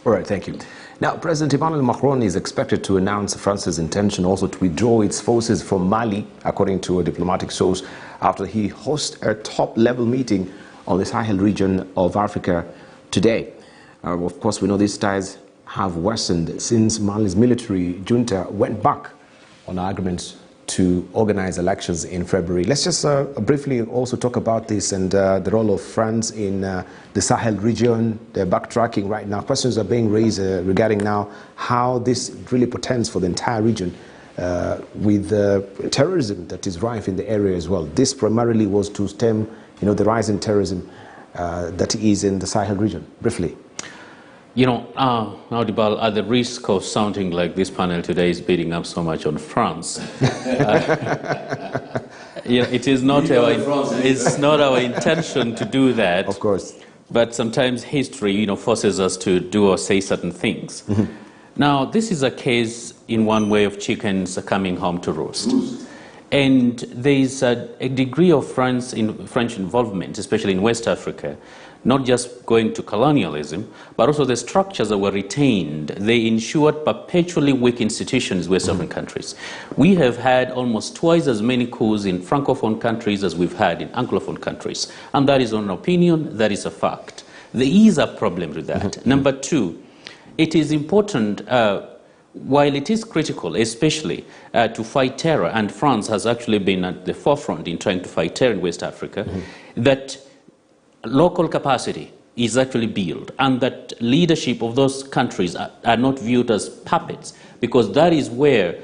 All right, thank you. Now, President Emmanuel Macron is expected to announce France's intention also to withdraw its forces from Mali, according to a diplomatic source, after he hosts a top-level meeting on the Sahel region of Africa today. Of course, we know these ties have worsened since Mali's military junta went back on arguments to organize elections in February. Let's just briefly also talk about this and the role of France in the Sahel region. They're backtracking right now. Questions are being raised regarding now how this really portends for the entire region with terrorism that is rife in the area as well. This primarily was to stem, the rise in terrorism that is in the Sahel region. Briefly. Now, Dibal, at the risk of sounding like this panel today is beating up so much on France, it is not it's not our intention to do that. Of course. But sometimes history, forces us to do or say certain things. Mm-hmm. Now, this is a case in one way of chickens coming home to roost. And there is a degree of French involvement, especially in West Africa, not just going to colonialism, but also the structures that were retained. They ensured perpetually weak institutions in West African countries. We have had almost twice as many coups in Francophone countries as we've had in Anglophone countries. And that is not an opinion, that is a fact. There is a problem with that. Number two, it is important, while it is critical, especially to fight terror, and France has actually been at the forefront in trying to fight terror in West Africa, that local capacity is actually built, and that leadership of those countries are not viewed as puppets, because that is where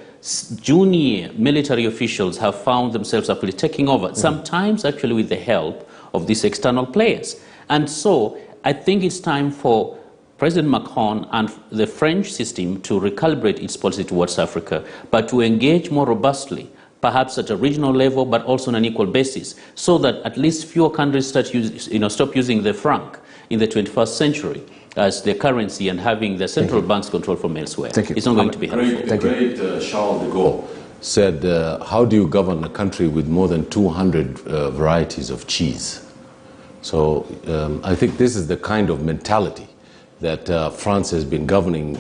junior military officials have found themselves actually taking over, sometimes actually with the help of these external players. And so I think it's time for President Macron and the French system to recalibrate its policy towards Africa, but to engage more robustly, perhaps at a regional level, but also on an equal basis, so that at least fewer countries stop using the franc in the 21st century as their currency and having the central banks control from elsewhere. Thank you. It's not going to be helpful. The great Charles de Gaulle said, how do you govern a country with more than 200 varieties of cheese? So I think this is the kind of mentality that France has been governing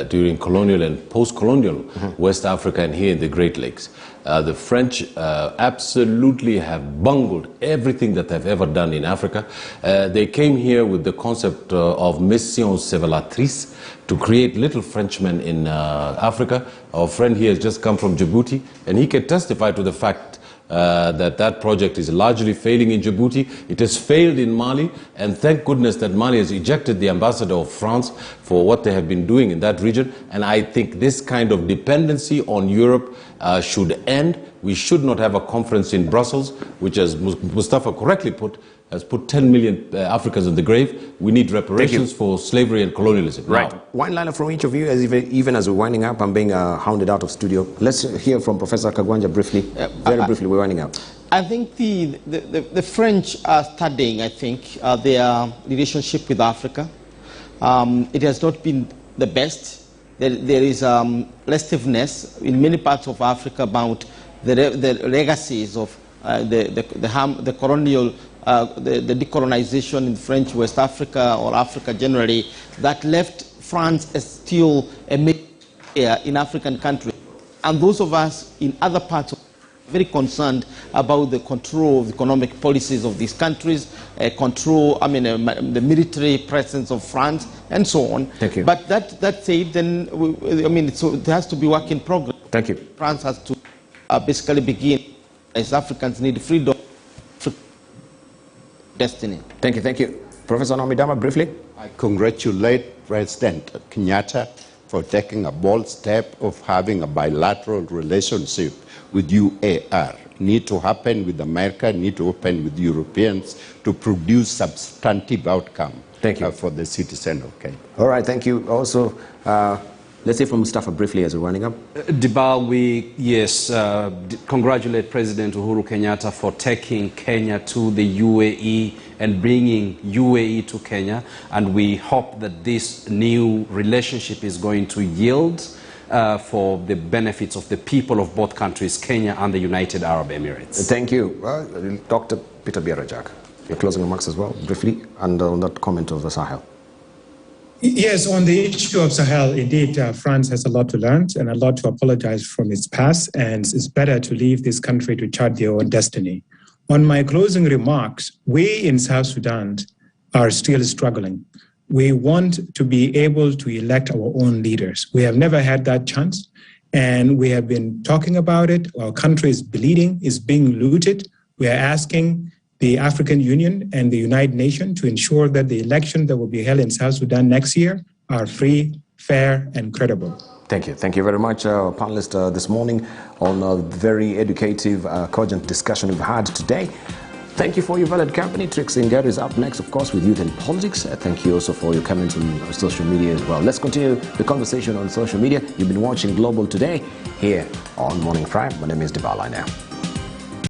during colonial and post-colonial West Africa and here in the Great Lakes. The French absolutely have bungled everything that they've ever done in Africa. They came here with the concept of missions révélatrices to create little Frenchmen in Africa. Our friend here has just come from Djibouti, and he can testify to the fact that project is largely failing in Djibouti. It has failed in Mali, and thank goodness that Mali has ejected the ambassador of France for what they have been doing in that region. And I think this kind of dependency on Europe should end. We should not have a conference in Brussels, which, as Mustafa correctly put, has put 10 million Africans in the grave. We need reparations for slavery and colonialism. Right. Now, one liner from each of you, even as we're winding up, I'm being hounded out of studio. Let's hear from Professor Kagwanja briefly. Very briefly, we're winding up. I think the French are studying, I think, their relationship with Africa. It has not been the best. There is restiveness in many parts of Africa about the legacies of the colonial the decolonization in French West Africa or Africa generally, that left France as still a major player in African countries. And those of us in other parts are very concerned about the control of economic policies of these countries, the military presence of France, and so on. Thank you. But that said, then, so there has to be work in progress. Thank you. France has to basically begin, as Africans need freedom, destiny. Thank you, thank you. Professor Nomidama, briefly. I congratulate President Kenyatta for taking a bold step of having a bilateral relationship with UAR. Need to happen with America, need to happen with Europeans to produce substantive outcome. Thank you. For the citizen of Kenya. All right, thank you. Also, let's hear from Mustafa briefly as we're running up. Dibal, we, congratulate President Uhuru Kenyatta for taking Kenya to the UAE and bringing UAE to Kenya. And we hope that this new relationship is going to yield for the benefits of the people of both countries, Kenya and the United Arab Emirates. Thank you. Dr. Peter Bierajak, your closing remarks as well, briefly, and on that comment of the Sahel. Yes, on the issue of Sahel, indeed, France has a lot to learn and a lot to apologize from its past, and it's better to leave this country to chart their own destiny. On my closing remarks, we in South Sudan are still struggling. We want to be able to elect our own leaders. We have never had that chance, and we have been talking about it. Our country is bleeding, is being looted. We are asking the African Union and the United Nations to ensure that the election that will be held in South Sudan next year are free, fair, and credible. Thank you. Thank you very much, panelists, this morning on a very educative, cogent discussion we've had today. Thank you for your valued company. Trixie Ngari is up next, of course, with Youth and Politics. Thank you also for your comments on social media as well. Let's continue the conversation on social media. You've been watching Global Today here on Morning Prime. My name is Debala now.